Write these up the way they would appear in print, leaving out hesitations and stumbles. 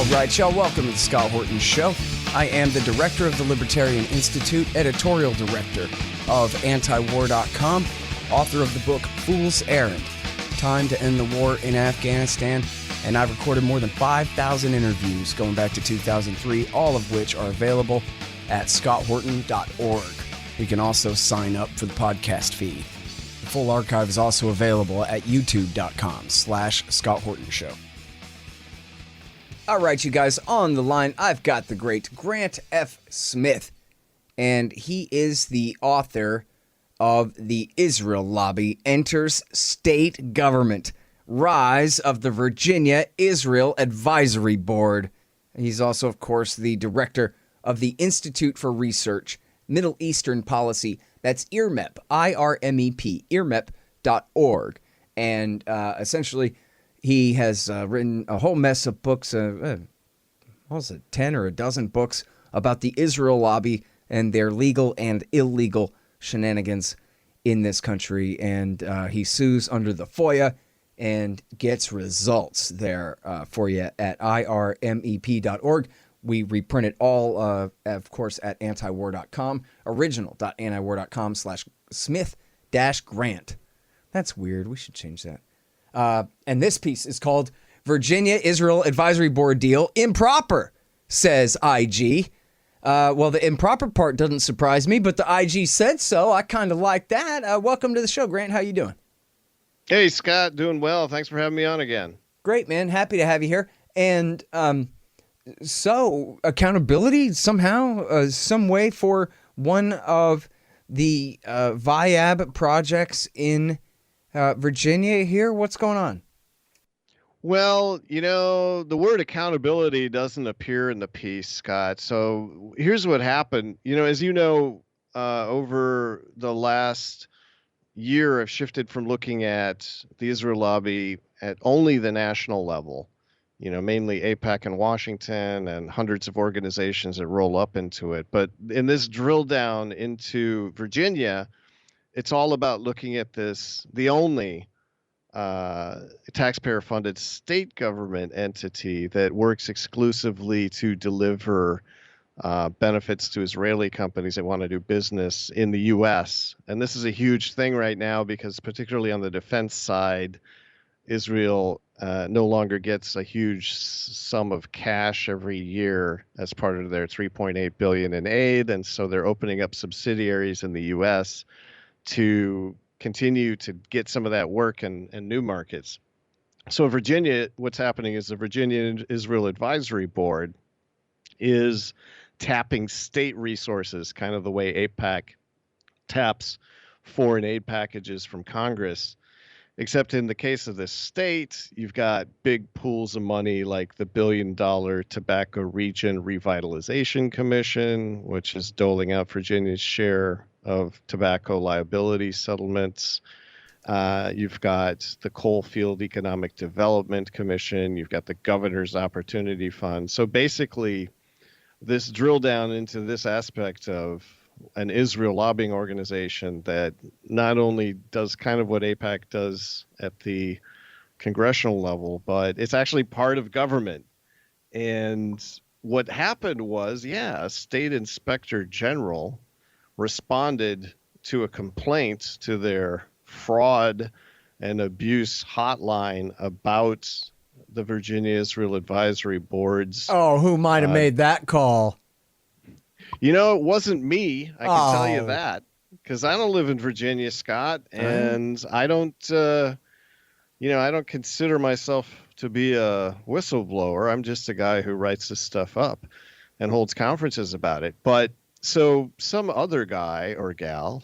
All right, y'all, welcome to the Scott Horton Show. I am the director of the Libertarian Institute, editorial director of antiwar.com, author of the book Fool's Errand, Time to End the War in Afghanistan, and I've recorded more than 5,000 interviews going back to 2003, all of which are available at scotthorton.org. You can also sign up for the podcast feed. The full archive is also available at youtube.com/Scott Horton Show. All right, you guys, on the line, I've got the great Grant F. Smith, and he is the author of The Israel Lobby Enters State Government, Rise of the Virginia Israel Advisory Board. He's also, of course, the director of the Institute for Research, Middle Eastern Policy. That's IRMEP, I-R-M-E-P, IRMEP.org. And essentially, he has written a whole mess of books, 10 or a dozen books about the Israel lobby and their legal and illegal shenanigans in this country. And he sues under the FOIA and gets results there for you at irmep.org. We reprint it all, of course, at antiwar.com, original.antiwar.com/Smith-Grant. That's weird. We should change that. And this piece is called Virginia Israel Advisory Board Deal Improper, says IG. Well, the improper part doesn't surprise me, but the IG said so. I kind of like that. Welcome to the show, Grant. How you doing? Hey, Scott. Doing well. Thanks for having me on again. Great, man. Happy to have you here. And so accountability somehow, some way for one of the VIAB projects in Virginia here. What's going on? Well, the word accountability doesn't appear in the piece, Scott. So here's what happened. As you know, over the last year, I've shifted from looking at the Israel lobby at only the national level, mainly AIPAC in Washington and hundreds of organizations that roll up into it. But in this drill down into Virginia, it's all about looking at the only taxpayer-funded state government entity that works exclusively to deliver benefits to Israeli companies that want to do business in the U.S. And this is a huge thing right now because particularly on the defense side, Israel no longer gets a huge sum of cash every year as part of their $3.8 billion in aid. And so they're opening up subsidiaries in the U.S. to continue to get some of that work in new markets. So Virginia, what's happening is the Virginia Israel Advisory Board is tapping state resources, kind of the way AIPAC taps foreign aid packages from Congress. Except in the case of the state, you've got big pools of money like the $1 billion Tobacco Region Revitalization Commission, which is doling out Virginia's share of tobacco liability settlements. You've got the Coalfield Economic Development Commission. You've got the Governor's Opportunity Fund. So basically, this drill down into this aspect of an Israel lobbying organization that not only does kind of what AIPAC does at the congressional level, but it's actually part of government. And what happened was, a state inspector general responded to a complaint to their fraud and abuse hotline about the Virginia Israel Advisory Board's. Oh, who might have made that call? It wasn't me. I can tell you that because I don't live in Virginia, Scott, and I don't, I don't consider myself to be a whistleblower. I'm just a guy who writes this stuff up and holds conferences about it. But so some other guy or gal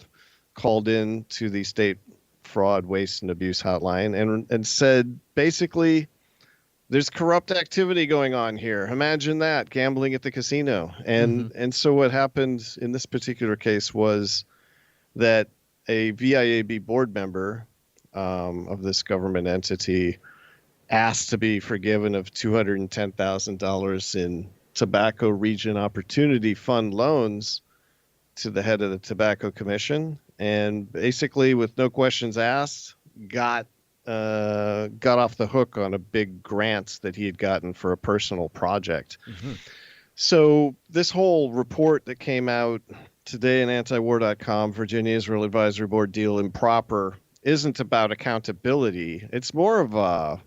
called in to the state fraud, waste, and abuse hotline and said, basically, there's corrupt activity going on here. Imagine that, gambling at the casino. And so what happened in this particular case was that a VIAB board member of this government entity asked to be forgiven of $210,000 in Tobacco Region Opportunity Fund loans to the head of the Tobacco Commission, and basically with no questions asked, got got off the hook on a big grant that he had gotten for a personal project. Mm-hmm. So this whole report that came out today in antiwar.com, Virginia Israel Advisory Board deal improper, isn't about accountability. It's more of a,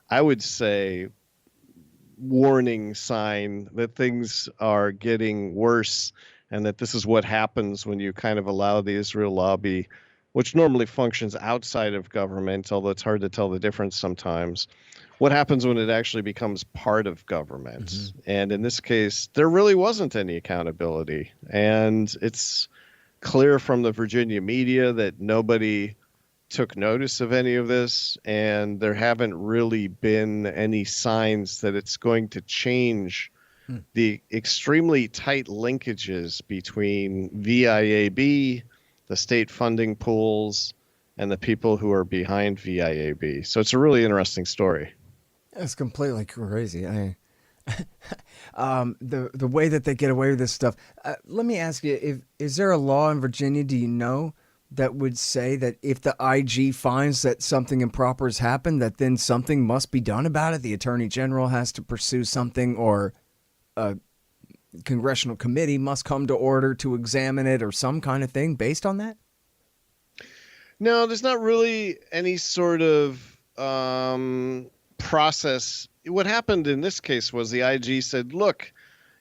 I would say, warning sign that things are getting worse and that this is what happens when you kind of allow the Israel lobby, which normally functions outside of government, although it's hard to tell the difference sometimes, what happens when it actually becomes part of government. Mm-hmm. And in this case, there really wasn't any accountability. And it's clear from the Virginia media that nobody took notice of any of this, and there haven't really been any signs that it's going to change the extremely tight linkages between VIAB, the state funding pools, and the people who are behind VIAB. So it's a really interesting story. That's completely crazy. The way that they get away with this stuff. Let me ask you: is there a law in Virginia? Do you know that would say that if the IG finds that something improper has happened, that then something must be done about it? The Attorney General has to pursue something, or a congressional committee must come to order to examine it, or some kind of thing based on that? No, there's not really any sort of process. What happened in this case was the IG said, look,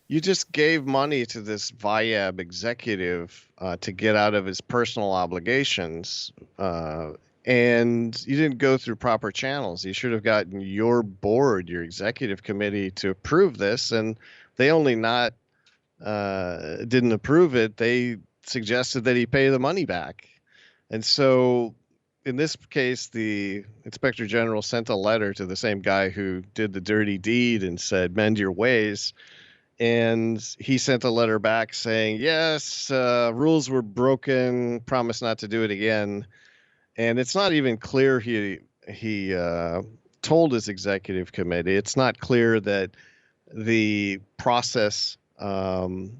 you just gave money to this VIAB executive to get out of his personal obligations, and you didn't go through proper channels. You should have gotten your board, your executive committee, to approve this, and they only not didn't approve it. They suggested that he pay the money back. And so in this case, the inspector general sent a letter to the same guy who did the dirty deed and said, mend your ways. And he sent a letter back saying, yes, rules were broken, promise not to do it again. And it's not even clear he told his executive committee. It's not clear that the process, it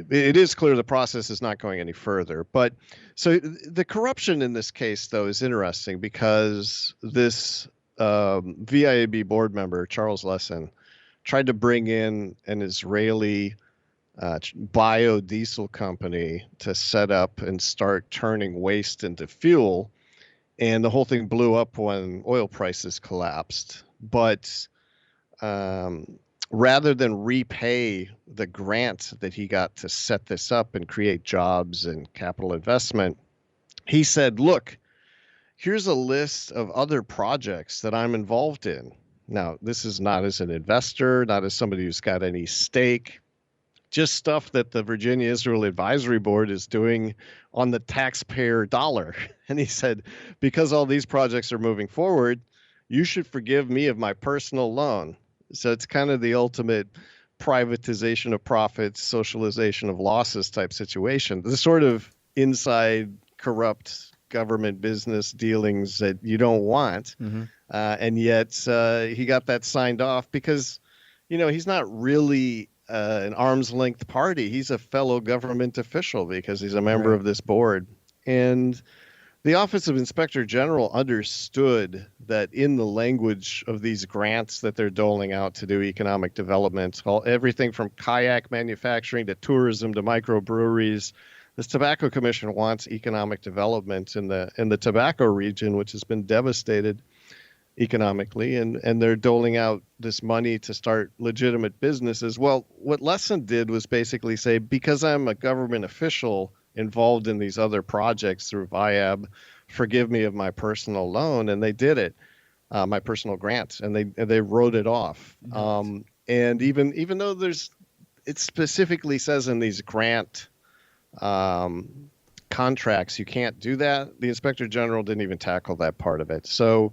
is clear the process is not going any further. But so the corruption in this case, though, is interesting because this VIAB board member, Charles Lesson, tried to bring in an Israeli biodiesel company to set up and start turning waste into fuel. And the whole thing blew up when oil prices collapsed. But rather than repay the grant that he got to set this up and create jobs and capital investment, he said, look, here's a list of other projects that I'm involved in. Now, this is not as an investor, not as somebody who's got any stake, just stuff that the Virginia Israel Advisory Board is doing on the taxpayer dollar. And he said, because all these projects are moving forward, you should forgive me of my personal loan. So it's kind of the ultimate privatization of profits, socialization of losses type situation. The sort of inside corrupt government business dealings that you don't want. Mm-hmm. And yet he got that signed off because, he's not really an arm's length party. He's a fellow government official because he's a member of this board. And the Office of Inspector General understood that in the language of these grants that they're doling out to do economic development, everything from kayak manufacturing to tourism to microbreweries, this Tobacco Commission wants economic development in the tobacco region, which has been devastated economically, and they're doling out this money to start legitimate businesses. Well, what Lesson did was basically say, because I'm a government official involved in these other projects through VIAB, forgive me of my personal loan, and they did it, my personal grant, and they wrote it off. Nice. And even though it specifically says in these grant contracts you can't do that, the Inspector General didn't even tackle that part of it. So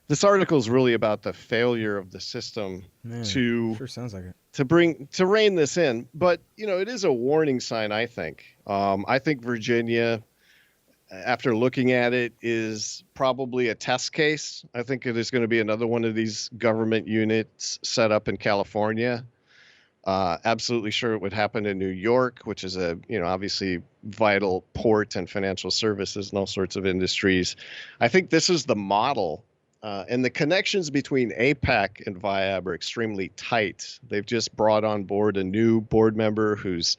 this article is really about the failure of the system sure sounds like it. to rein this in. But it is a warning sign, I think. I think Virginia, after looking at it, is probably a test case. I think it is going to be another one of these government units set up in California. Absolutely sure it would happen in New York, which is a, obviously vital port and financial services and all sorts of industries. I think this is the model. And the connections between APAC and VIAB are extremely tight. They've just brought on board a new board member who's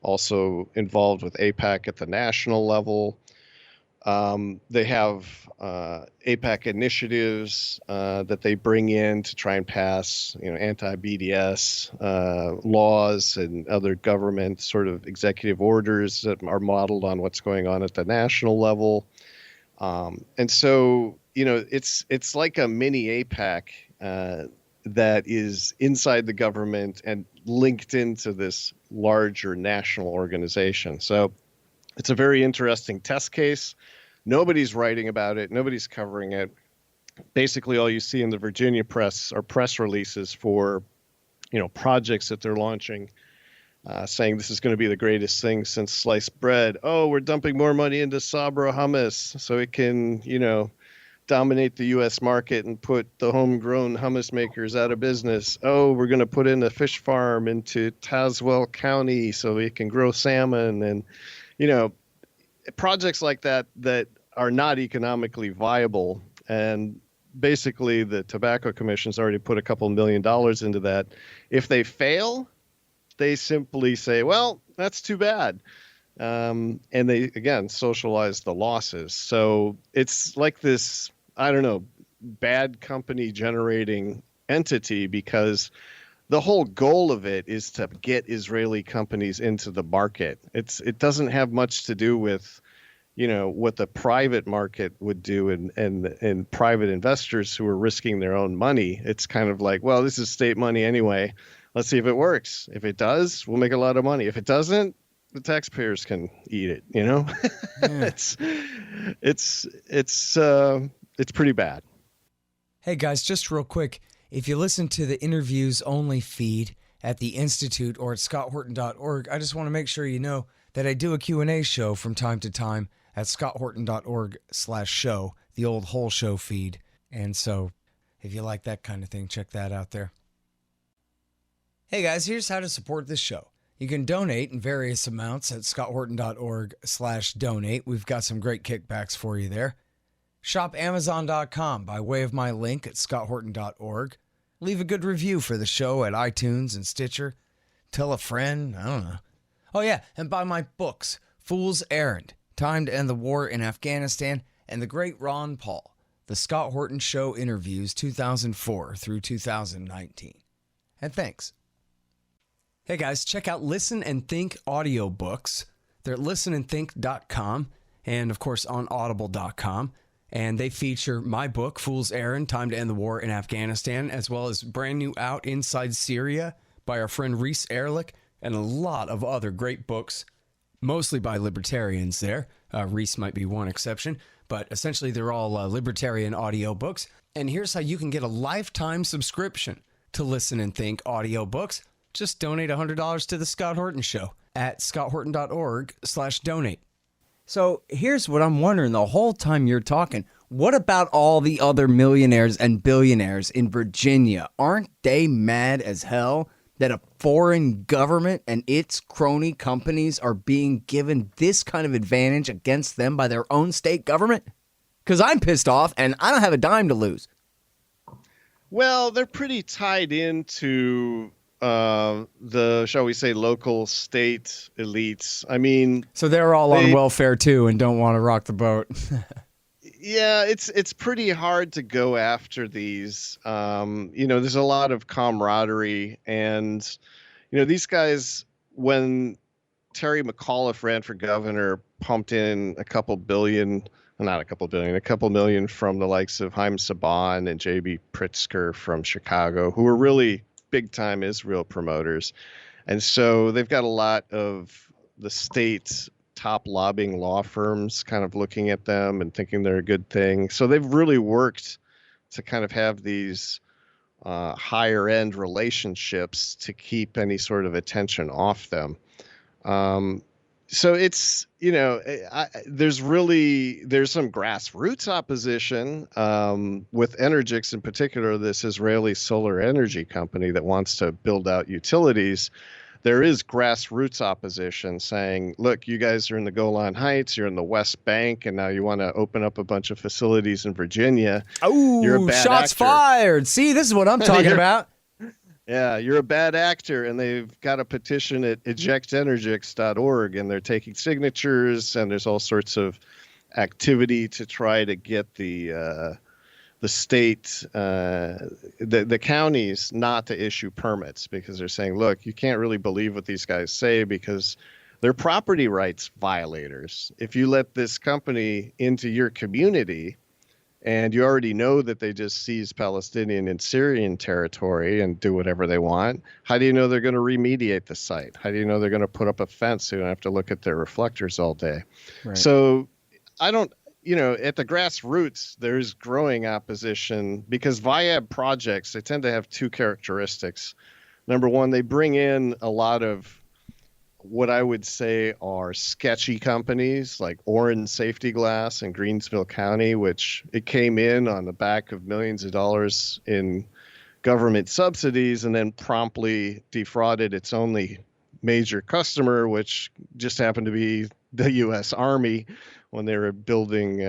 also involved with APAC at the national level. They have APAC initiatives that they bring in to try and pass, anti-BDS laws and other government sort of executive orders that are modeled on what's going on at the national level. And so, it's like a mini APAC that is inside the government and linked into this larger national organization. So it's a very interesting test case. Nobody's writing about it. Nobody's covering it. Basically, all you see in the Virginia press are press releases for, projects that they're launching, saying this is going to be the greatest thing since sliced bread. Oh, we're dumping more money into Sabra hummus so it can, dominate the U.S. market and put the homegrown hummus makers out of business. Oh, we're going to put in a fish farm into Tazewell County so we can grow salmon. And, projects like that are not economically viable. And basically, the Tobacco Commission's already put a couple $1 million into that. If they fail, they simply say, well, that's too bad. And they, again, socialize the losses. So it's like this, I don't know, bad company generating entity, because the whole goal of it is to get Israeli companies into the market. It doesn't have much to do with, what the private market would do and private investors who are risking their own money. It's kind of like, well, this is state money anyway. Let's see if it works. If it does, we'll make a lot of money. If it doesn't, the taxpayers can eat it. Yeah. It's pretty bad. Hey guys, just real quick, if you listen to the interviews only feed at the Institute or at scotthorton.org, I just want to make sure you know that I do a Q&A show from time to time at scotthorton.org/show, the old whole show feed. And so if you like that kind of thing, check that out there. Hey guys, here's how to support this show. You can donate in various amounts at scotthorton.org/donate. We've got some great kickbacks for you there. Shop Amazon.com by way of my link at scotthorton.org. Leave a good review for the show at iTunes and Stitcher. Tell a friend, I don't know. Oh yeah, and buy my books, Fool's Errand, Time to End the War in Afghanistan, and The Great Ron Paul, The Scott Horton Show Interviews 2004 through 2019. And thanks. Hey guys, check out Listen and Think audiobooks. They're at listenandthink.com and of course on audible.com. And they feature my book, Fool's Errand, Time to End the War in Afghanistan, as well as brand new out Inside Syria by our friend Reese Ehrlich, and a lot of other great books, mostly by libertarians there. Reese might be one exception, but essentially they're all libertarian audiobooks. And here's how you can get a lifetime subscription to Listen and Think audiobooks. Just donate $100 to The Scott Horton Show at scotthorton.org/donate. So here's what I'm wondering the whole time you're talking. What about all the other millionaires and billionaires in Virginia? Aren't they mad as hell that a foreign government and its crony companies are being given this kind of advantage against them by their own state government? Because I'm pissed off and I don't have a dime to lose. Well, they're pretty tied into the, shall we say, local state elites. I mean, so they're all on welfare too and don't want to rock the boat. Yeah, it's pretty hard to go after these. There's a lot of camaraderie, and these guys, when Terry McAuliffe ran for governor, pumped in a couple million from the likes of Haim Saban and J.B. Pritzker from Chicago, who were really big-time Israel promoters. And so they've got a lot of the state's top lobbying law firms kind of looking at them and thinking they're a good thing. So they've really worked to kind of have these higher-end relationships to keep any sort of attention off them. So it's, there's some grassroots opposition with Energix in particular, this Israeli solar energy company that wants to build out utilities. There is grassroots opposition saying, look, you guys are in the Golan Heights, you're in the West Bank, and now you want to open up a bunch of facilities in Virginia. You're a Oh, bad shots actor. fired. See, this is what I'm talking about. Yeah, you're a bad actor, and they've got a petition at ejectenergix.org, and they're taking signatures, and there's all sorts of activity to try to get the state, the counties not to issue permits, because they're saying, look, you can't really believe what these guys say because they're property rights violators. If you let this company into your community, and you already know that they just seize Palestinian and Syrian territory and do whatever they want, how do you know they're going to remediate the site? How do you know they're going to put up a fence so you don't have to look at their reflectors all day? Right. So I don't, at the grassroots, there's growing opposition because VIAB projects, they tend to have two characteristics. Number one, they bring in a lot of what I would say are sketchy companies like Orange Safety Glass in Greensville County, which it came in on the back of millions of dollars in government subsidies and then promptly defrauded its only major customer, which just happened to be the U.S. Army when they were building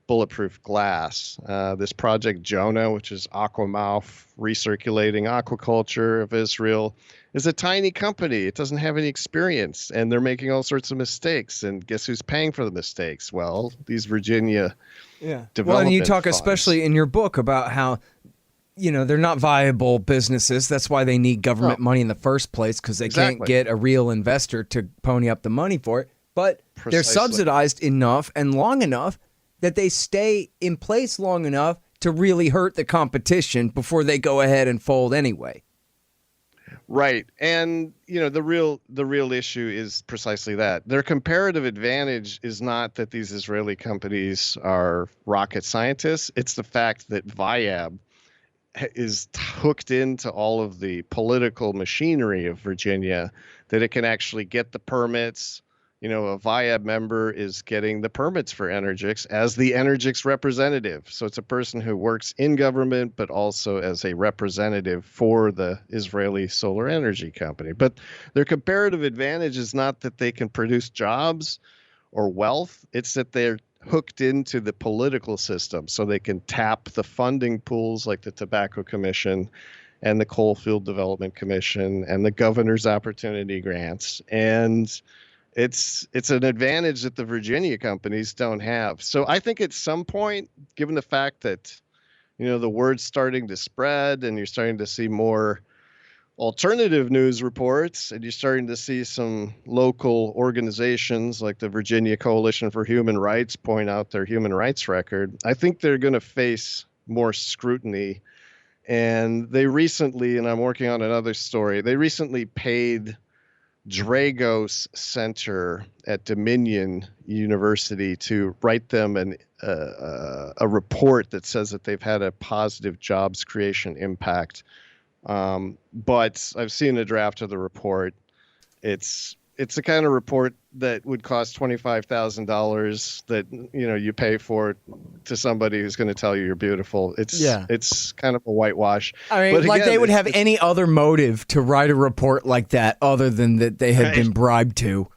bulletproof glass. This project Jonah, which is Aquamouth recirculating aquaculture of Israel, is a tiny company. It doesn't have any experience, and they're making all sorts of mistakes. And guess who's paying for the mistakes? Well, these Virginia development Well, and you talk funds. especially in your book about how, they're not viable businesses. That's why they need government money in the first place, because they can't get a real investor to pony up the money for it. But they're subsidized enough and long enough that they stay in place long enough to really hurt the competition before they go ahead and fold anyway. Right. And, the real issue is precisely that. Their comparative advantage is not that these Israeli companies are rocket scientists. It's the fact that VIAB is hooked into all of the political machinery of Virginia, that it can actually get the permits. A VIAB member is getting the permits for Energix as the Energix representative. So it's a person who works in government, but also as a representative for the Israeli solar energy company. But their comparative advantage is not that they can produce jobs or wealth. It's that they're hooked into the political system, so they can tap the funding pools like the Tobacco Commission and the Coalfield Development Commission and the governor's opportunity grants. And it's an advantage that the Virginia companies don't have. So I think at some point, given the fact that, the word's starting to spread and you're starting to see more alternative news reports and you're starting to see some local organizations like the Virginia Coalition for Human Rights point out their human rights record, I think they're going to face more scrutiny. And they recently, and I'm working on another story, they recently paid Dragos Center at Dominion University to write them a report that says that they've had a positive jobs creation impact. But I've seen a draft of the report. It's the kind of report that would cost $25,000 that you pay for to somebody who's going to tell you you're beautiful. It's kind of a whitewash. I mean, but like again, they would have any other motive to write a report like that other than that they had been bribed to.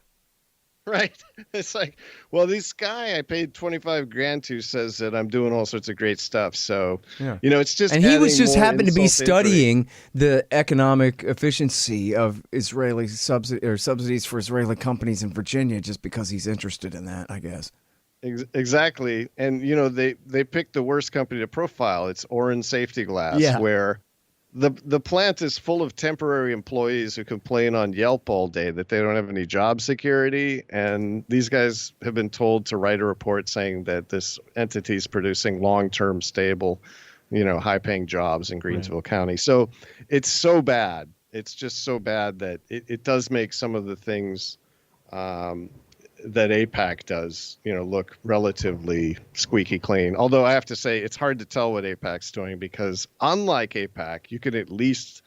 Right. It's like, well, this guy I paid 25 grand to says that I'm doing all sorts of great stuff. So, it's just, and he was just happened to be insult to injury. studying the economic efficiency of Israeli subsidies for Israeli companies in Virginia just because he's interested in that, I guess. Exactly. And, they picked the worst company to profile. It's Orange Safety Glass, where the plant is full of temporary employees who complain on Yelp all day that they don't have any job security. And these guys have been told to write a report saying that this entity is producing long-term, stable, high-paying jobs in Greensville County. So it's so bad. It's just so bad that it does make some of the things that AIPAC does, look relatively squeaky clean. Although I have to say it's hard to tell what AIPAC's doing because unlike AIPAC, you can at least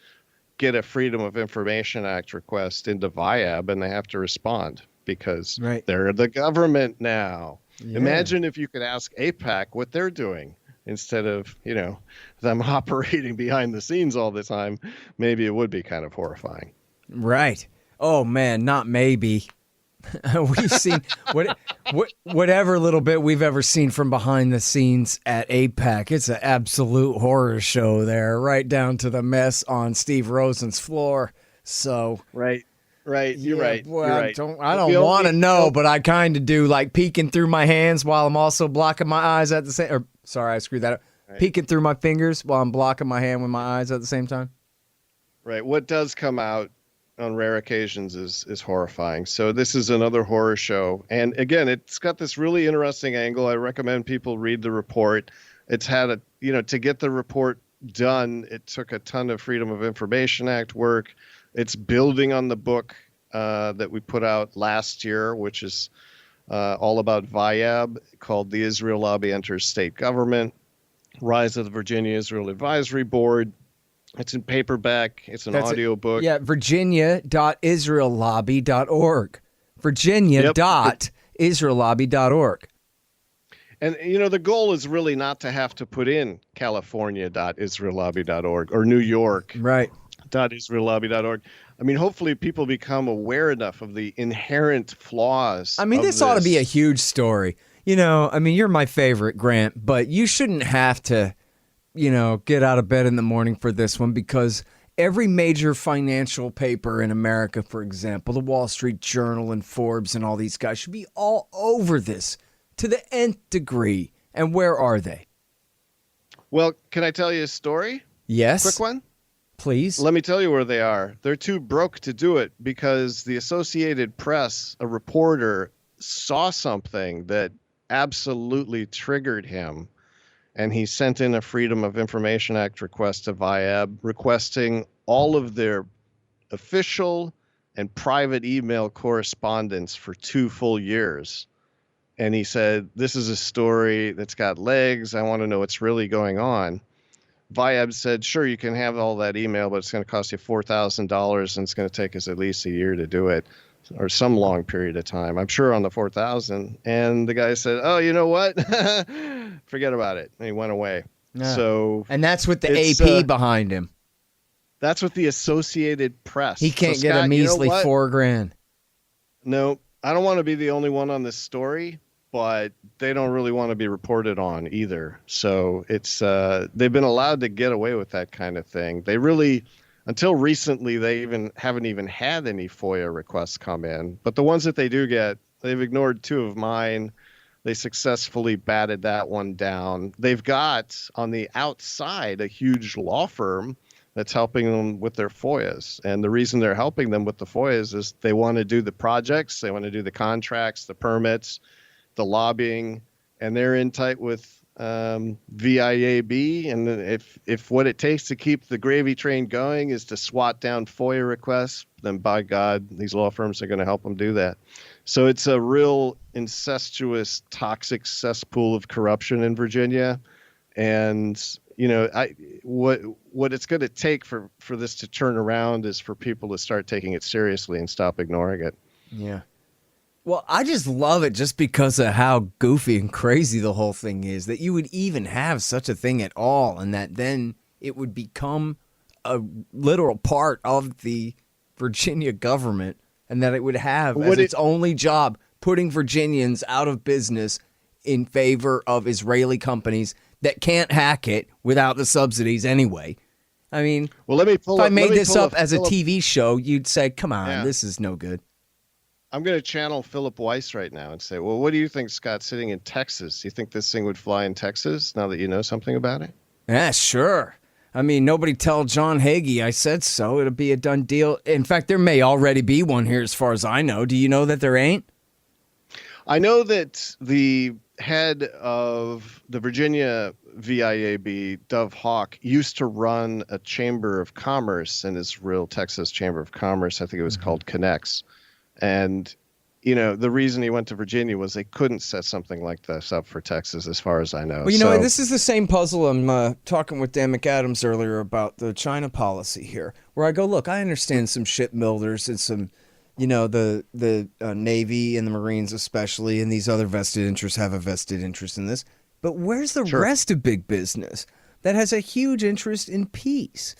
get a Freedom of Information Act request into VIAB and they have to respond. because Right. they're the government now. Yeah. Imagine if you could ask APAC what they're doing instead of, them operating behind the scenes all the time. Maybe it would be kind of horrifying. Right. Oh man, not maybe. We've seen whatever little bit we've ever seen from behind the scenes at APAC. It's an absolute horror show there, right down to the mess on Steve Rosen's floor. So Right. You're right. Boy, You're I right. don't The want to only- know, but I kind of do. Like peeking through my hands while I'm also blocking my eyes at the same. Or sorry, I screwed that up. Right. Peeking through my fingers while I'm blocking my hand with my eyes at the same time. Right. What does come out on rare occasions is horrifying. So this is another horror show. And again, it's got this really interesting angle. I recommend people read the report. It's had to get the report done, it took a ton of Freedom of Information Act work. It's building on the book that we put out last year, which is all about VIAB, called The Israel Lobby Enters State Government, Rise of the Virginia Israel Advisory Board. It's in paperback. It's an audio book. Yeah, virginia.israellobby.org. Virginia.israellobby.org. And, the goal is really not to have to put in california.israellobby.org or New York. Right. .israellobby.org. I mean, hopefully people become aware enough of the inherent flaws. I mean, this ought to be a huge story. You're my favorite, Grant, but you shouldn't have to, get out of bed in the morning for this one, because every major financial paper in America, for example, the Wall Street Journal and Forbes and all these guys, should be all over this to the nth degree. And where are they? Well, can I tell you a story? Yes. Quick one? Please. Let me tell you where they are. They're too broke to do it because the Associated Press, a reporter, saw something that absolutely triggered him. And he sent in a Freedom of Information Act request to VIAB requesting all of their official and private email correspondence for 2 full years. And he said, this is a story that's got legs. I want to know what's really going on. VIAB said, sure, you can have all that email, but it's going to cost you $4,000 and it's going to take us at least a year to do it, or some long period of time. I'm sure on the 4,000. And the guy said, oh, you know what? Forget about it. And he went away. Yeah. And that's with the AP behind him. That's with the Associated Press. He can't get a measly $4,000. No, I don't want to be the only one on this story, but they don't really want to be reported on either. So it's they've been allowed to get away with that kind of thing. They really, until recently, they haven't even had any FOIA requests come in. But the ones that they do get, they've ignored 2 of mine. They successfully batted that one down. They've got on the outside a huge law firm that's helping them with their FOIAs. And the reason they're helping them with the FOIAs is they want to do the projects, they want to do the contracts, the permits, the lobbying, and they're in tight with VIAB. And if what it takes to keep the gravy train going is to swat down FOIA requests, then by God, these law firms are going to help them do that. So it's a real incestuous, toxic cesspool of corruption in Virginia. And, what it's going to take for this to turn around is for people to start taking it seriously and stop ignoring it. Yeah. Well, I just love it just because of how goofy and crazy the whole thing is, that you would even have such a thing at all, and that then it would become a literal part of the Virginia government, and that it would have as its only job putting Virginians out of business in favor of Israeli companies that can't hack it without the subsidies anyway. I mean, well, if I made this up as a TV show, you'd say, come on, this is no good. I'm going to channel Philip Weiss right now and say, well, what do you think, Scott, sitting in Texas? Do you think this thing would fly in Texas now that you know something about it? Yeah, sure. I mean, nobody tell John Hagee I said so. It'll be a done deal. In fact, there may already be one here as far as I know. Do you know that there ain't? I know that the head of the Virginia VIAB, Dov Hawk, used to run a chamber of commerce in Israel, Texas Chamber of Commerce. I think it was called Connects. And, the reason he went to Virginia was they couldn't set something like this up for Texas, as far as I know. Well, this is the same puzzle. I'm talking with Dan McAdams earlier about the China policy here, where I go, look, I understand some shipbuilders and some the Navy and the Marines especially, and these other vested interests have a vested interest in this. But where's the Sure. rest of big business that has a huge interest in peace?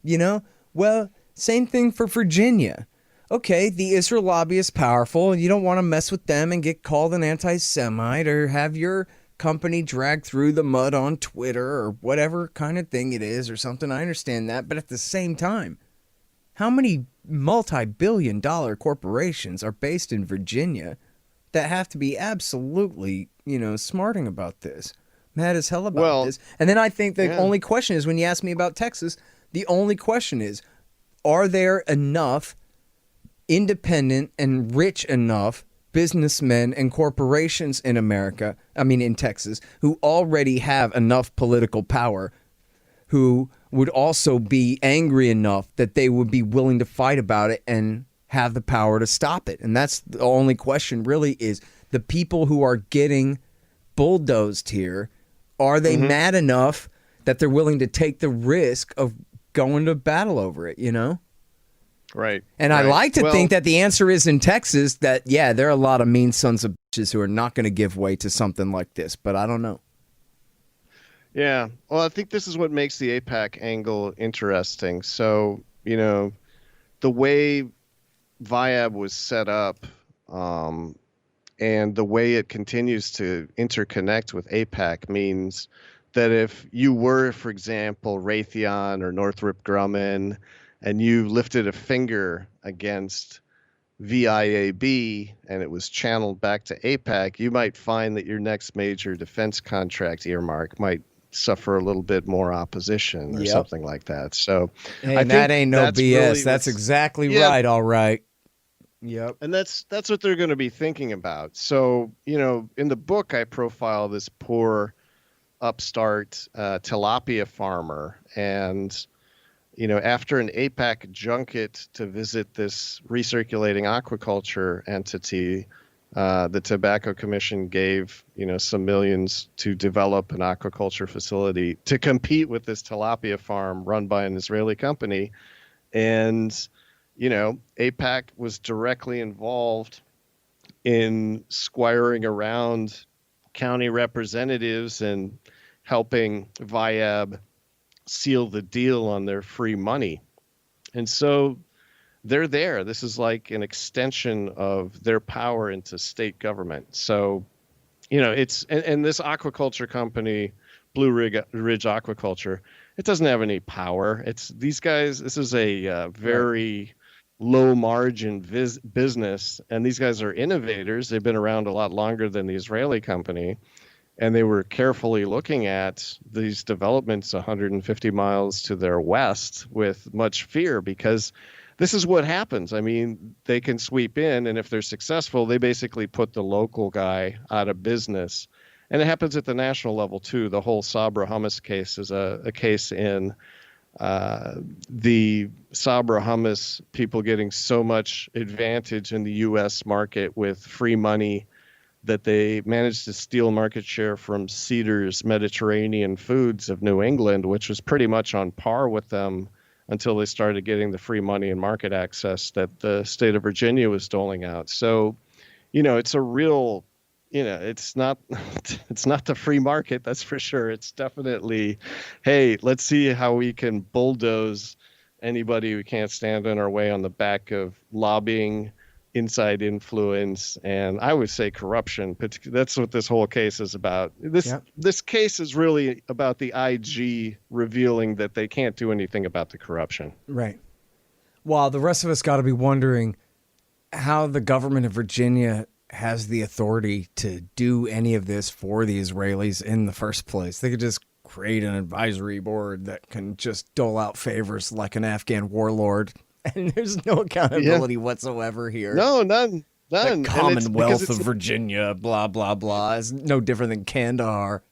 You know, well, same thing for Virginia. Okay, the Israel lobby is powerful, and you don't want to mess with them and get called an anti-Semite or have your company dragged through the mud on Twitter or whatever kind of thing it is or something. I understand that, but at the same time, how many multi-billion-dollar corporations are based in Virginia that have to be absolutely, smarting about this, mad as hell about Well, this? And then I think the yeah. only question is, when you ask me about Texas, the only question is, are there enough independent and rich enough businessmen and corporations in America, in Texas, who already have enough political power, who would also be angry enough that they would be willing to fight about it and have the power to stop it? And that's the only question really, is the people who are getting bulldozed here, are they Hmm. mad enough that they're willing to take the risk of going to battle over it, Right. And I Right. like to Well, think that the answer is in Texas, that, yeah, there are a lot of mean sons of bitches who are not going to give way to something like this, but I don't know. yeah. Well, I think this is what makes the APAC angle interesting. So, the way Viab was set up, um, and the way it continues to interconnect with APAC means that if you were, for example, Raytheon or Northrop Grumman, and you lifted a finger against VIAB and it was channeled back to APAC, you might find that your next major defense contract earmark might suffer a little bit more opposition or Yep. something like that. So Hey, I and that think ain't no that's BS. really That's what's, exactly yeah, right. All right. Yep. and that's what they're going to be thinking about. So, in the book, I profile this poor upstart tilapia farmer, and after an APAC junket to visit this recirculating aquaculture entity, the Tobacco Commission gave some millions to develop an aquaculture facility to compete with this tilapia farm run by an Israeli company, and APAC was directly involved in squiring around county representatives and helping Viab seal the deal on their free money. And so they're there. This is like an extension of their power into state government. So, it's, and this aquaculture company, Ridge Aquaculture, it doesn't have any power. It's these guys, this is a Right. very low margin business. And these guys are innovators. They've been around a lot longer than the Israeli company. And they were carefully looking at these developments 150 miles to their west with much fear, because this is what happens. I mean, they can sweep in, and if they're successful, they basically put the local guy out of business. And it happens at the national level, too. The whole Sabra hummus case is a case in the Sabra hummus people getting so much advantage in the U.S. market with free money that they managed to steal market share from Cedar's Mediterranean Foods of New England, which was pretty much on par with them until they started getting the free money and market access that the state of Virginia was doling out. So, it's a real, it's not it's not the free market, that's for sure. It's definitely, hey, let's see how we can bulldoze anybody who can't stand in our way on the back of lobbying, inside influence, and I would say corruption. But that's what this whole case is about. Yep. This case is really about the IG revealing that they can't do anything about the corruption. Right. While the rest of us got to be wondering how the government of Virginia has the authority to do any of this for the Israelis in the first place. They could just create an advisory board that can just dole out favors like an Afghan warlord, and there's no Yeah. accountability whatsoever here. No, none, The none. And it's because Commonwealth of Virginia, blah blah blah, is no different than Kandahar.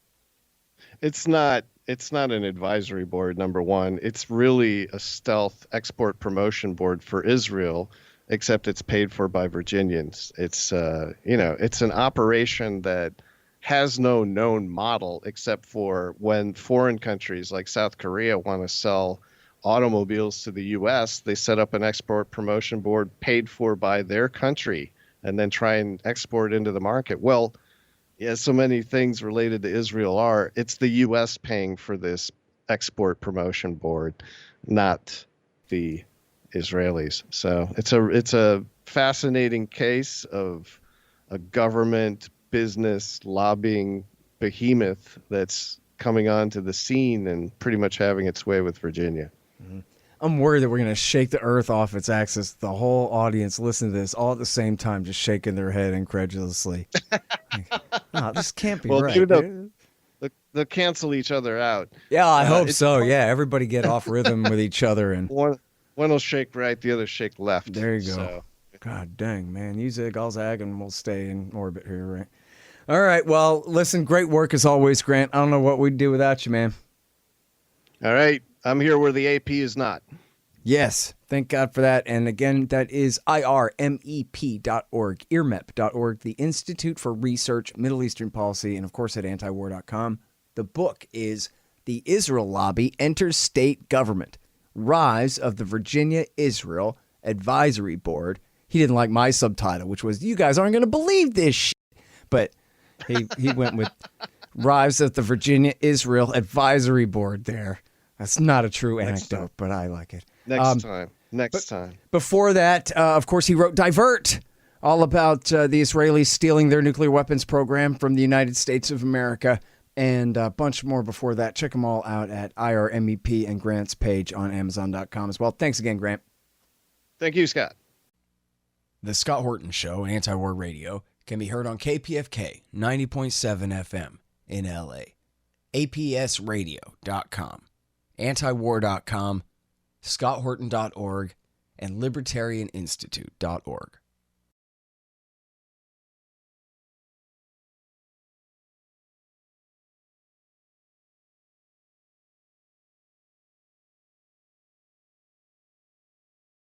it's not an advisory board, number one. It's really a stealth export promotion board for Israel, except it's paid for by Virginians. It's it's an operation that has no known model except for when foreign countries like South Korea want to sell automobiles to the U.S., they set up an export promotion board paid for by their country and then try and export into the market. Well, yeah, so many things related to Israel are, it's the U.S. paying for this export promotion board, not the Israelis. So it's a fascinating case of a government business lobbying behemoth that's coming onto the scene and pretty much having its way with Virginia. I'm worried that we're going to shake the earth off its axis. The whole audience listening to this all at the same time, just shaking their head incredulously. No, this can't be right. They'll cancel each other out. Yeah, I hope so. Yeah, everybody get off rhythm with each other. And one will shake right, the other shake left. There you go. So. God dang, man. You zig, I'll zag, and we'll stay in orbit here, right? All right. Well, listen, great work as always, Grant. I don't know what we'd do without you, man. All right. I'm here where the AP is not. Yes. Thank God for that. And again, that is irmep.org, earmep.org, the Institute for Research, Middle Eastern Policy, and of course at antiwar.com. The book is The Israel Lobby Enters State Government, Rise of the Virginia-Israel Advisory Board. He didn't like my subtitle, which was, you guys aren't going to believe this shit. But he went with Rise of the Virginia-Israel Advisory Board there. That's not a true anecdote, but I like it. Next time. Before that, of course, he wrote Divert, all about the Israelis stealing their nuclear weapons program from the United States of America, and a bunch more before that. Check them all out at IRMEP and Grant's page on Amazon.com as well. Thanks again, Grant. Thank you, Scott. The Scott Horton Show, Anti-War Radio, can be heard on KPFK 90.7 FM in LA, APSradio.com, antiwar.com, scotthorton.org, and libertarianinstitute.org.